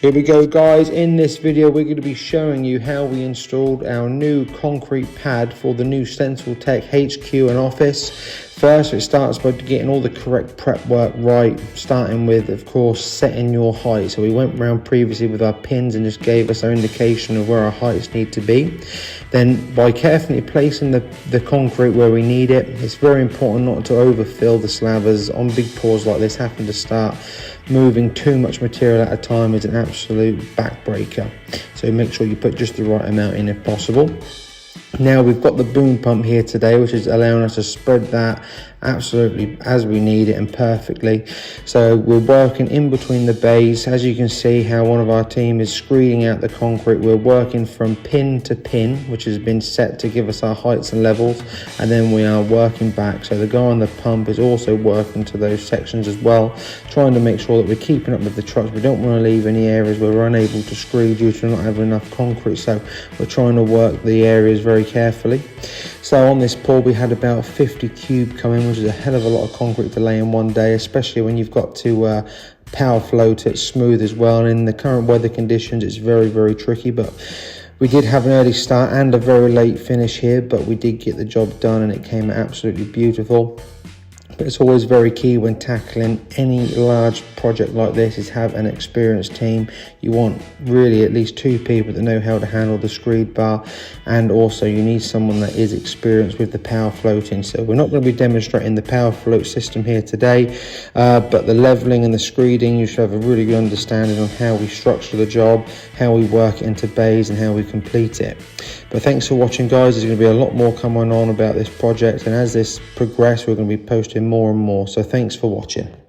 Here we go, guys. In this video we're going to be showing you how we installed our new concrete pad for the new Stencil-Tech HQ and office. First, it starts by getting all the correct prep work right, starting with, of course, setting your height. So we went around previously with our pins and just gave us our indication of where our heights need to be. Then by carefully placing the concrete where we need it, it's very important not to overfill the slab, as on big pours like this, having to start moving too much material at a time is an absolute backbreaker. So make sure you put just the right amount in if possible. Now we've got the boom pump here today, which is allowing us to spread that absolutely as we need it and perfectly. So we're working in between the bays. As you can see how one of our team is screeding out the concrete, we're working from pin to pin, which has been set to give us our heights and levels, and then we are working back. So the guy on the pump is also working to those sections as well, trying to make sure that we're keeping up with the trucks. We don't want to leave any areas where we're unable to screed due to not having enough concrete, so we're trying to work the areas very carefully. So on this pour we had about 50 cube come in, which is a hell of a lot of concrete to lay in one day, especially when you've got to power float it smooth as well. And in the current weather conditions it's very tricky, but we did have an early start and a very late finish here, but we did get the job done and it came out absolutely beautiful. But it's always very key when tackling any large project like this is have an experienced team. You want really at least 2 people that know how to handle the screed bar, and also you need someone that is experienced with the power floating. So we're not going to be demonstrating the power float system here today, but the leveling and the screeding, you should have a really good understanding on how we structure the job, how we work it into bays and how we complete it. But thanks for watching, guys. There's going to be a lot more coming on about this project, and as this progresses we're going to be posting more and more. So thanks for watching.